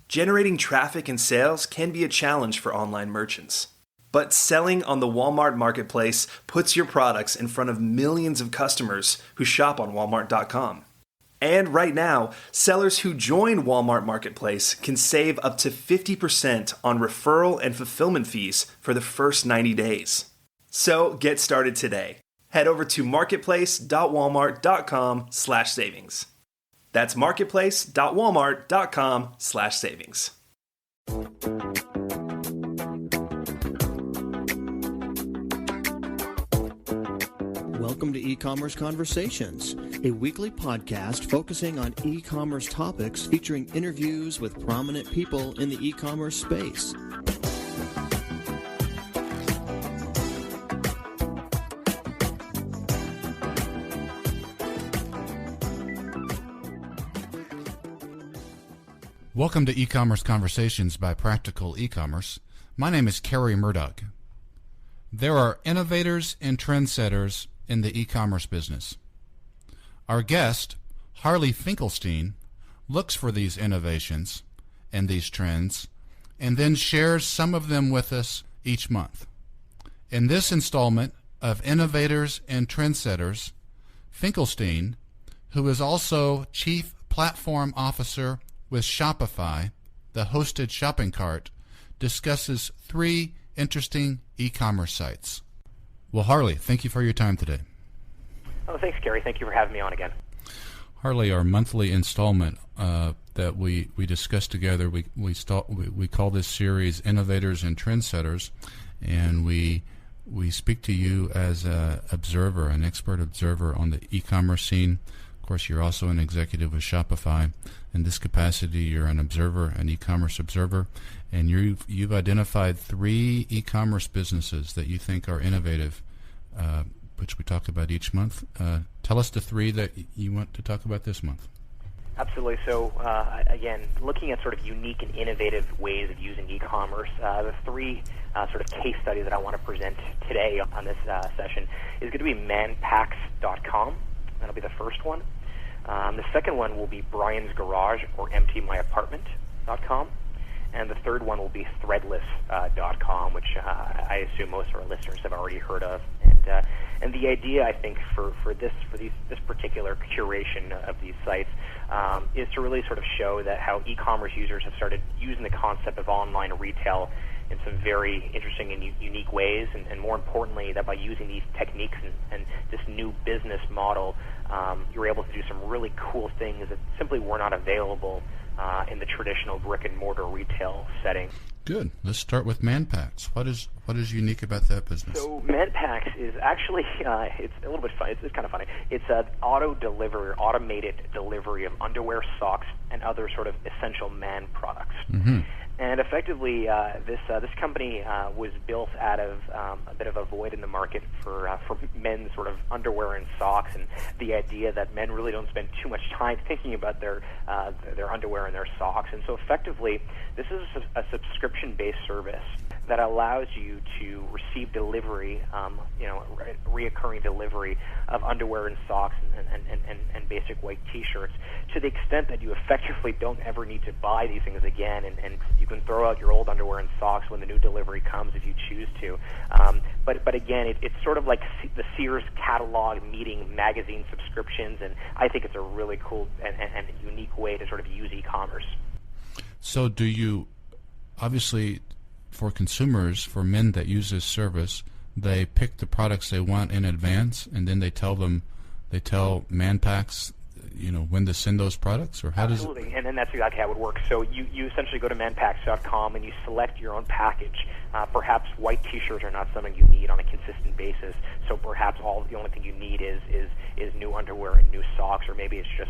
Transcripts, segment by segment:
Generating traffic and sales can be a challenge for online merchants. But selling on the Walmart Marketplace puts your products in front of millions of customers who shop on Walmart.com. And right now, sellers who join Walmart Marketplace can save up to 50% on referral and fulfillment fees for the first 90 days. So get started today. Head over to marketplace.walmart.com/savings. That's marketplace.walmart.com/savings. Welcome to E-Commerce Conversations, a weekly podcast focusing on e-commerce topics featuring interviews with prominent people in the e-commerce space. Welcome to E-Commerce Conversations by Practical E-Commerce. My name is Kerry Murdock. There are innovators and trendsetters in the e-commerce business. Our guest, Harley Finkelstein, looks for these innovations and these trends and then shares some of them with us each month. In this installment of Innovators and Trendsetters, Finkelstein, who is also Chief Platform Officer with Shopify, the hosted shopping cart, discusses 3 interesting e-commerce sites. Well, Harley, thank you for your time today. Oh, thanks, Kerry. Thank you for having me on again. Harley, our monthly installment that we discuss together, we call this series Innovators and Trendsetters, and we speak to you as an observer, an expert observer on the e-commerce scene. Of course, you're also an executive with Shopify. In this capacity, you're an observer, an e-commerce observer, and you've identified 3 e-commerce businesses that you think are innovative, which we talk about each month. Tell us the 3 that you want to talk about this month. Absolutely. So, again, looking at sort of unique and innovative ways of using e-commerce, the 3 sort of case studies that I want to present today on this session is going to be manpacks.com. That'll be the first one. The second one will be Brian's Garage, or emptymyapartment.com. And the third one will be threadless.com, which I assume most of our listeners have already heard of. And the idea, I think, for this particular curation of these sites is to really sort of show that how e-commerce users have started using the concept of online retail in some very interesting and unique ways, and more importantly, that by using these techniques and this new business model, you're able to do some really cool things that simply were not available in the traditional brick-and-mortar retail setting. Good. Let's start with Manpacks. What is unique about that business? So Manpacks is actually it's a little bit funny. It's kind of funny. It's an automated delivery of underwear, socks, and other sort of essential man products. Mm-hmm. And effectively, this company was built out of a bit of a void in the market for men's sort of underwear and socks, and the idea that men really don't spend too much time thinking about their underwear and their socks. And so effectively, this is a subscription-based service that allows you to receive delivery, reoccurring delivery of underwear and socks and basic white T-shirts, to the extent that you effectively don't ever need to buy these things again, and you can throw out your old underwear and socks when the new delivery comes if you choose to. But again, it's sort of like the Sears catalog meeting magazine subscriptions, and I think it's a really cool and unique way to sort of use e-commerce. So do you, obviously, for consumers, for men that use this service, they pick the products they want in advance, and then they tell Manpacks, when to send those products, or how Absolutely. does it? And then that's exactly how it would work. So you essentially go to manpacks.com and you select your own package. Perhaps white T-shirts are not something you need on a consistent basis, so perhaps the only thing you need is new underwear and new socks, or maybe it's just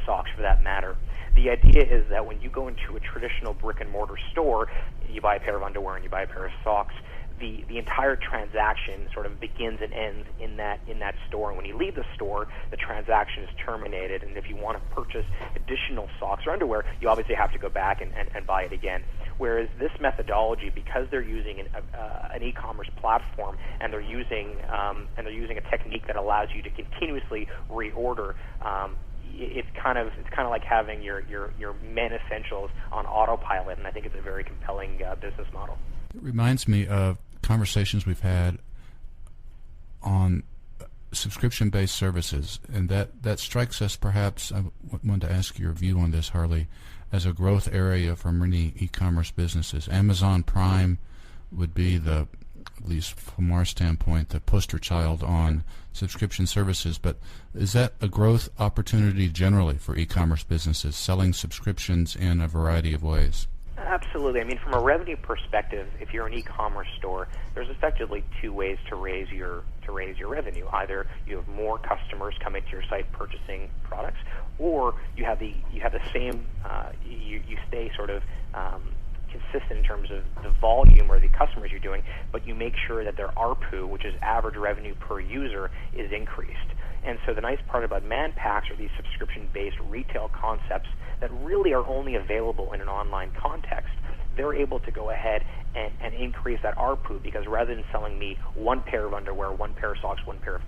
socks for that matter. The idea is that when you go into a traditional brick-and-mortar store, you buy a pair of underwear and you buy a pair of socks, the entire transaction sort of begins and ends in that store. And when you leave the store, the transaction is terminated. And if you want to purchase additional socks or underwear, you obviously have to go back and buy it again. Whereas this methodology, because they're using an e-commerce platform and they're using a technique that allows you to continuously reorder, it's kind of like having your main essentials on autopilot, and I think it's a very compelling business model. It reminds me of conversations we've had on subscription-based services, and that strikes us, perhaps, I wanted to ask your view on this, Harley, as a growth area for many e-commerce businesses. Amazon Prime would be at least from our standpoint, the poster child on subscription services, but is that a growth opportunity generally for e-commerce businesses, selling subscriptions in a variety of ways? Absolutely. I mean, from a revenue perspective, if you're an e-commerce store, there's effectively two ways to raise your revenue. Either you have more customers coming to your site purchasing products, or you have the same you stay sort of consistent in terms of the volume or the customers you're doing, but you make sure that their ARPU, which is average revenue per user, is increased. And so the nice part about Man Packs are these subscription-based retail concepts that really are only available in an online context. They're able to go ahead and increase that ARPU, because rather than selling me one pair of underwear, one pair of socks, one pair of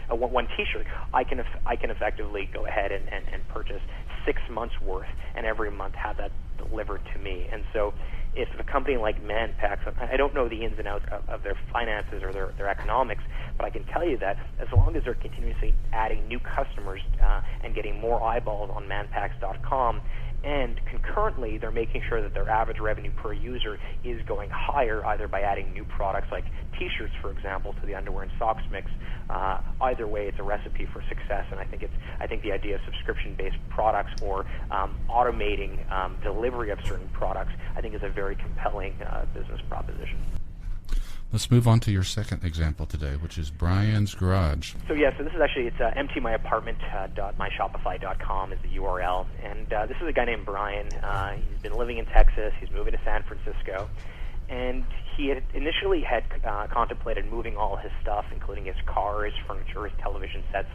one T-shirt, I can effectively go ahead and purchase 6 months worth, and every month have that delivered to me. And so if a company like Man Packs, I don't know the ins and outs of their finances or their economics, but I can tell you that as long as they're continuously adding new customers and getting more eyeballs on manpacks.com, and concurrently they're making sure that their average revenue per user is going higher, either by adding new products like T-shirts, for example, to the underwear and socks mix. Either way, it's a recipe for success, and I think the idea of subscription-based products or automating delivery of certain products, I think, is a very compelling business proposition. Let's move on to your second example today, which is Brian's Garage. So this is actually, it's emptymyapartment.myshopify.com is the URL. And this is a guy named Brian. He's been living in Texas. He's moving to San Francisco. And he had initially contemplated moving all his stuff, including his car, his furniture, his television sets,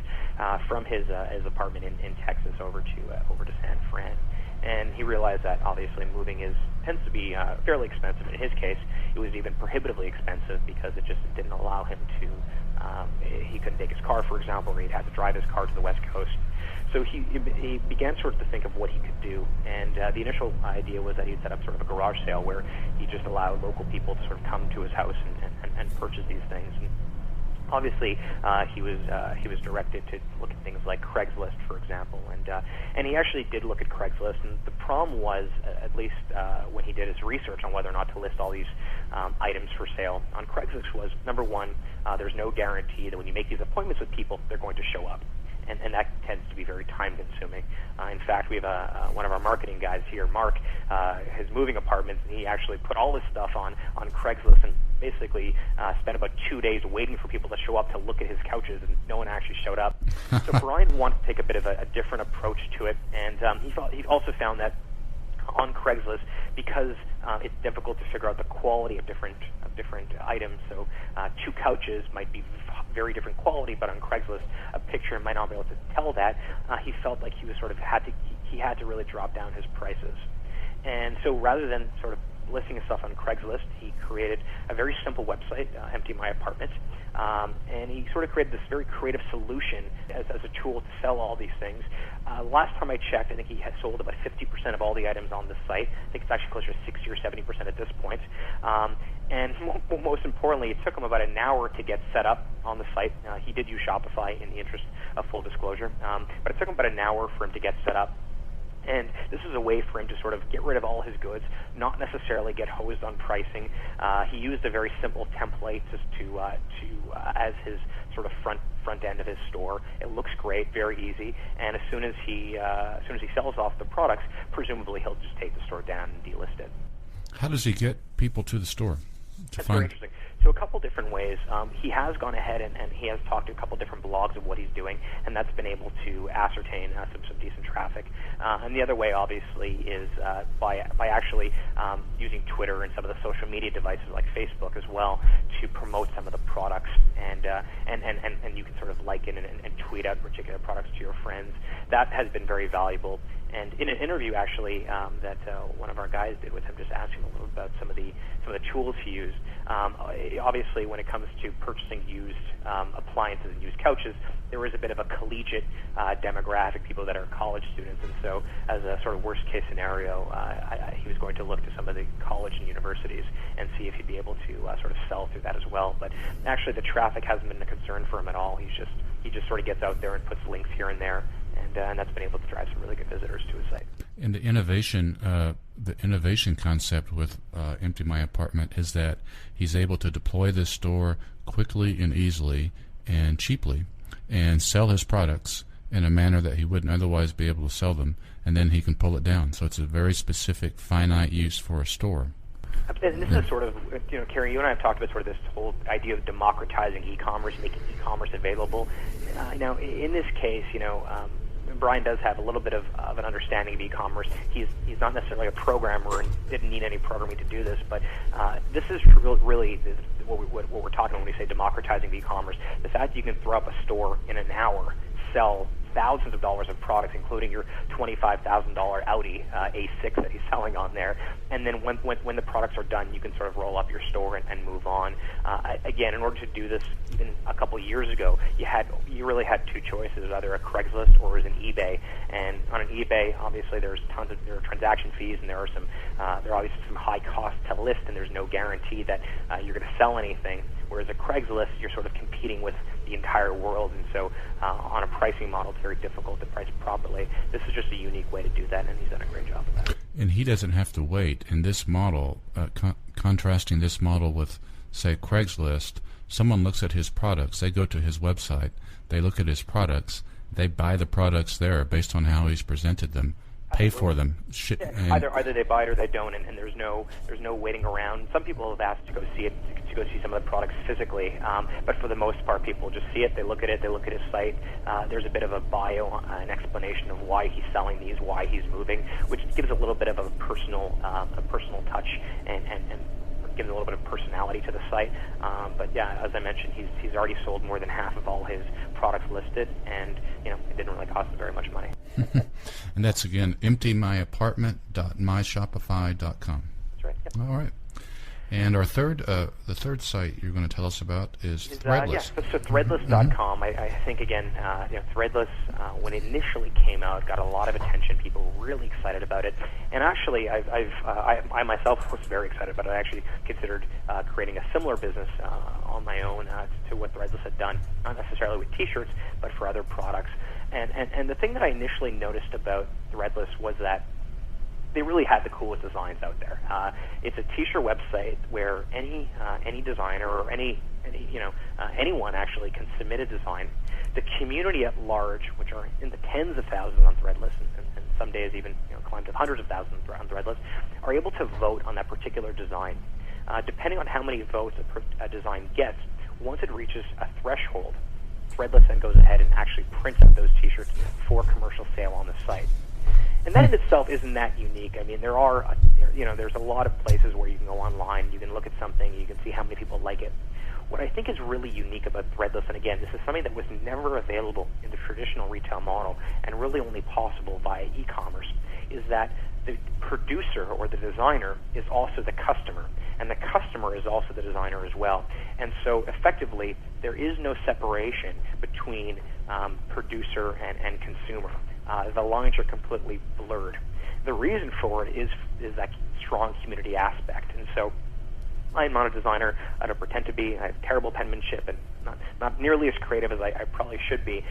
from his apartment in Texas over to San Fran. And he realized that obviously moving tends to be fairly expensive. In his case, it was even prohibitively expensive because it just didn't allow him to. He couldn't take his car, for example, or he'd have to drive his car to the West Coast. So he began sort of to think of what he could do. And the initial idea was that he'd set up sort of a garage sale where he just allowed local people to sort of come to his house and purchase these things. And obviously, he was directed to look at things like Craigslist, for example, and he actually did look at Craigslist. And the problem was, at least when he did his research on whether or not to list all these items for sale on Craigslist, was number one, there's no guarantee that when you make these appointments with people, they're going to show up. And that tends to be very time-consuming. In fact, we have one of our marketing guys here, Mark, his moving apartments, and he actually put all his stuff on Craigslist and basically spent about 2 days waiting for people to show up to look at his couches, and no one actually showed up. So Brian wanted to take a bit of a different approach to it, and he also found that on Craigslist, because it's difficult to figure out the quality of different items. So 2 couches might be very different quality, but on Craigslist, a picture might not be able to tell that. He felt like he was sort of had to really drop down his prices. And so rather than sort of listing his stuff on Craigslist, he created a very simple website, Empty My Apartment, and he sort of created this very creative solution as a tool to sell all these things. Last time I checked, I think he had sold about 50% of all the items on the site. I think it's actually closer to 60 or 70% at this point. And most importantly, it took him about an hour to get set up on the site. He did use Shopify in the interest of full disclosure, but it took him about an hour for him to get set up. And this is a way for him to sort of get rid of all his goods, not necessarily get hosed on pricing. He used a very simple template just to as his sort of front end of his store. It looks great, very easy. And as soon as he sells off the products, presumably he'll just take the store down and delist it. How does he get people to the store? That's very interesting. So a couple different ways. He has gone ahead and he has talked to a couple different blogs of what he's doing, and that's been able to ascertain some decent traffic. And the other way, obviously, is by actually using Twitter and some of the social media devices like Facebook as well to promote some of the products, and you can sort of liken and tweet out particular products to your friends. That has been very valuable. And in an interview, actually, that one of our guys did with him, just asking a little bit about some of the tools he used. Obviously, when it comes to purchasing used appliances and used couches, there is a bit of a collegiate demographic, people that are college students, and so as a sort of worst case scenario, he was going to look to some of the college and universities and see if he'd be able to sort of sell through that as well. But actually, the traffic hasn't been a concern for him at all. He just sort of gets out there and puts links here and there, and that's been able to drive some really good visitors to his site. And the innovation concept with Empty My Apartment is that he's able to deploy this store quickly and easily and cheaply and sell his products in a manner that he wouldn't otherwise be able to sell them, and then he can pull it down. So it's a very specific, finite use for a store. And this is sort of, Kerry, you and I have talked about sort of this whole idea of democratizing e-commerce, making e-commerce available. Now, in this case, Brian does have a little bit of an understanding of e-commerce. He's not necessarily a programmer and didn't need any programming to do this, but this is really what we're talking about when we say democratizing e-commerce. The fact that you can throw up a store in an hour, sell thousands of dollars of products, including your $25,000 Audi A6 that he's selling on there, and then when the products are done, you can sort of roll up your store and move on. Again, in order to do this, even a couple years ago, you really had two choices: either a Craigslist or an eBay. And on an eBay, obviously, there are transaction fees, and there are obviously some high costs to list, and there's no guarantee that you're going to sell anything. Whereas a Craigslist, you're sort of competing with the entire world, and so on a pricing model, it's very difficult to price properly. This is just a unique way to do that, and he's done a great job of that. And he doesn't have to wait. In this model, contrasting this model with, say, Craigslist, someone looks at his products, they go to his website, they look at his products, they buy the products there based on how he's presented them, pay for them. Either they buy it or they don't, and there's no waiting around. Some people have asked to go see it, to go see some of the products physically, but for the most part, people just see it. They look at it. They look at his site. There's a bit of a bio, an explanation of why he's selling these, why he's moving, which gives a little bit of a personal touch and gives a little bit of personality to the site. But yeah, as I mentioned, he's already sold more than half of all his products listed, and it didn't really cost him very much money. And that's again emptymyapartment.myshopify.com. That's right. Yep. All right. And our the third site you're going to tell us about is Threadless. So Threadless.com. I think again, Threadless when it initially came out got a lot of attention. People were really excited about it, and actually, I myself was very excited about it. I actually considered creating a similar business on my own to what Threadless had done, not necessarily with T-shirts, but for other products. And the thing that I initially noticed about Threadless was that they really had the coolest designs out there. It's a T-shirt website where any designer or anyone actually can submit a design. The community at large, which are in the tens of thousands on Threadless, and some days even climb to hundreds of thousands on Threadless, are able to vote on that particular design. Depending on how many votes a design gets, once it reaches a threshold, Threadless then goes ahead and actually prints out those T-shirts for commercial sale on the site. And that in itself isn't that unique. I mean, there's a lot of places where you can go online, you can look at something, you can see how many people like it. What I think is really unique about Threadless, and again, this is something that was never available in the traditional retail model and really only possible via e-commerce, is that the producer or the designer is also the customer, and the customer is also the designer as well. And so effectively, there is no separation between producer and consumer. The lines are completely blurred. The reason for it is that strong community aspect. And so I'm not a designer. I don't pretend to be. I have terrible penmanship and not nearly as creative as I probably should be.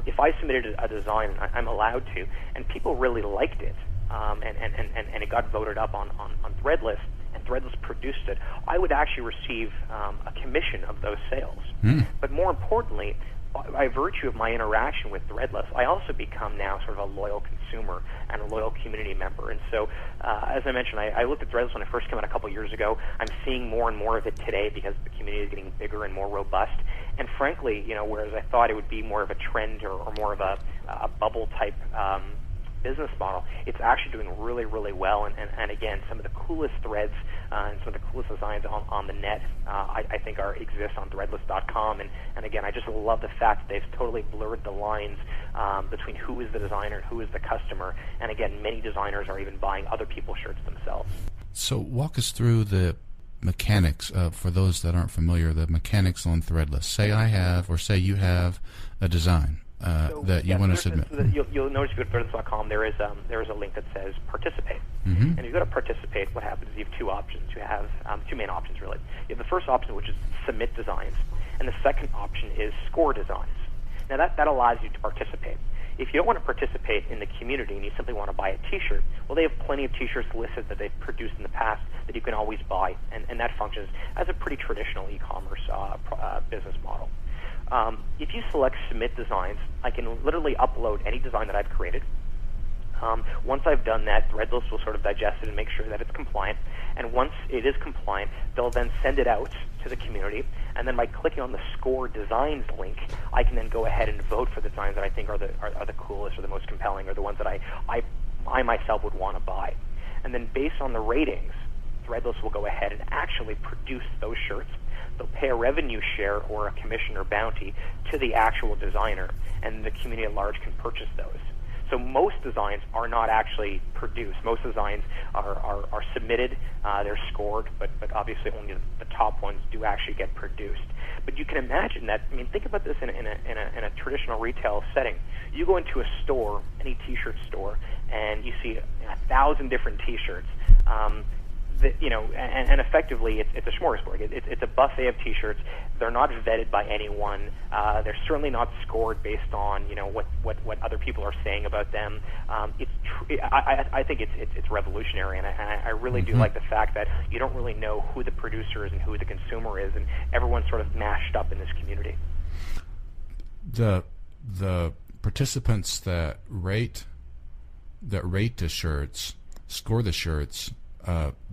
If I submitted a design, I'm allowed to, and people really liked it, and it got voted up on Threadless, and Threadless produced it, I would actually receive a commission of those sales. But more importantly, by virtue of my interaction with Threadless, I also become now sort of a loyal consumer and a loyal community member. And so, as I mentioned, I looked at Threadless when it first came out a couple years ago. I'm seeing more and more of it today because the community is getting bigger and more robust. And frankly, whereas I thought it would be more of a trend or more of a bubble type business model, it's actually doing really, really well. And again, some of the coolest threads and some of the coolest designs on the net, I think, exist on Threadless.com. And again, I just love the fact that they've totally blurred the lines between who is the designer and who is the customer. And again, many designers are even buying other people's shirts themselves. So walk us through the mechanics, for those that aren't familiar, the mechanics on Threadless. Say you have a design that you want to submit. You'll notice if you go to Threadless.com, there is a link that says participate. Mm-hmm. And if you go to participate, what happens is you have two options. You have two main options, really. You have the first option, which is submit designs, and the second option is score designs. Now that allows you to participate. If you don't want to participate in the community and you simply want to buy a T-shirt, well, they have plenty of T-shirts listed that they've produced in the past that you can always buy, and that functions as a pretty traditional e-commerce business model. If you select Submit Designs, I can literally upload any design that I've created. Once I've done that, Threadless will sort of digest it and make sure that it's compliant. And once it is compliant, they'll then send it out to the community. And then by clicking on the Score Designs link, I can then go ahead and vote for the designs that I think are the coolest or the most compelling or the ones that I myself would want to buy. And then based on the ratings, Threadless will go ahead and actually produce those shirts. They'll pay a revenue share or a commission or bounty to the actual designer, and the community at large can purchase those. So most designs are not actually produced. Most designs are submitted, they're scored, but obviously only the top ones do actually get produced. But you can imagine that, think about this in a traditional retail setting. You go into a store, any T-shirt store, and you see 1,000 different T-shirts. And effectively, it's a smorgasbord. It's a buffet of T-shirts. They're not vetted by anyone. They're certainly not scored based on what other people are saying about them. I think it's revolutionary, and I really do like the fact that you don't really know who the producer is and who the consumer is, and everyone's sort of mashed up in this community. The participants that rate the shirts, score the shirts.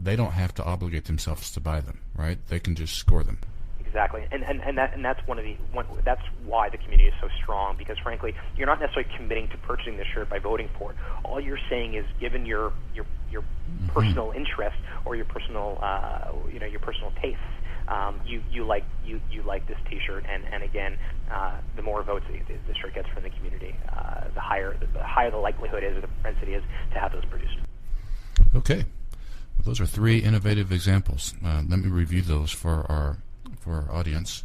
They don't have to obligate themselves to buy them, right? They can just score them. Exactly, and that's that's why the community is so strong, because frankly, you're not necessarily committing to purchasing the shirt by voting for it. All you're saying is, given your personal interest or your personal your personal tastes, you like this T-shirt, and again, the more votes the shirt gets from the community, the higher the likelihood is, or the propensity is, to have those produced. Okay. Those are three innovative examples. Let me review those for our audience.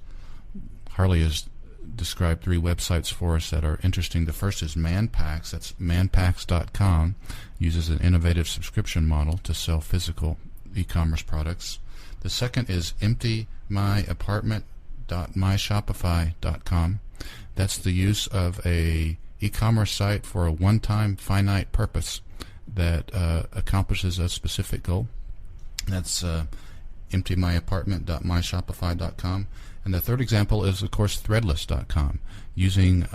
Harley has described three websites for us that are interesting. The first is ManPacks. That's manpacks.com. Uses an innovative subscription model to sell physical e-commerce products. The second is emptymyapartment.myshopify.com. That's the use of a e-commerce site for a one-time finite purpose that accomplishes a specific goal. That's emptymyapartment.myshopify.com. And the third example is, of course, Threadless.com, using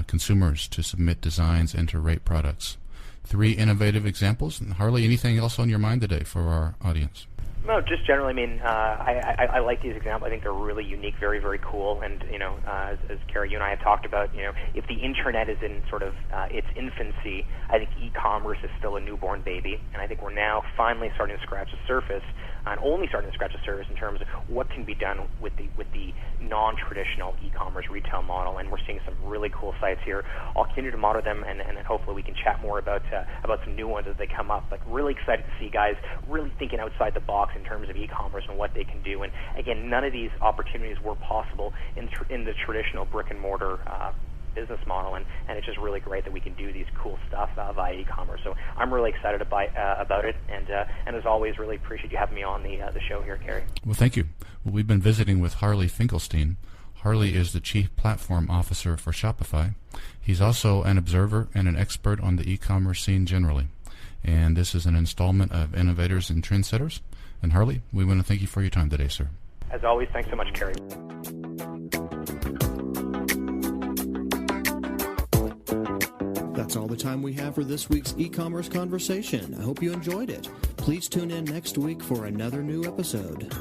consumers to submit designs and to rate products. Three innovative examples. And Harley, anything else on your mind today for our audience? No, just generally, I like these examples. I think they're really unique, very, very cool. And, as Kerry, you and I have talked about, if the internet is in sort of its infancy, I think e-commerce is still a newborn baby. And I think we're now finally starting to scratch the surface, and only starting to scratch the surface in terms of what can be done with the non-traditional e-commerce retail model. And we're seeing some really cool sites here. I'll continue to monitor them, and hopefully we can chat more about some new ones as they come up. But really excited to see guys really thinking outside the box in terms of e-commerce and what they can do. And again, none of these opportunities were possible in the traditional brick-and-mortar business model, and it's just really great that we can do these cool stuff via e-commerce. So I'm really excited about it, and as always, really appreciate you having me on the show here, Kerry. Well, thank you. Well, we've been visiting with Harley Finkelstein. Harley is the Chief Platform Officer for Shopify. He's also an observer and an expert on the e-commerce scene generally. And this is an installment of Innovators and Trendsetters. And Harley, we want to thank you for your time today, sir. As always, thanks so much, Kerry. That's all the time we have for this week's e-commerce conversation. I hope you enjoyed it. Please tune in next week for another new episode.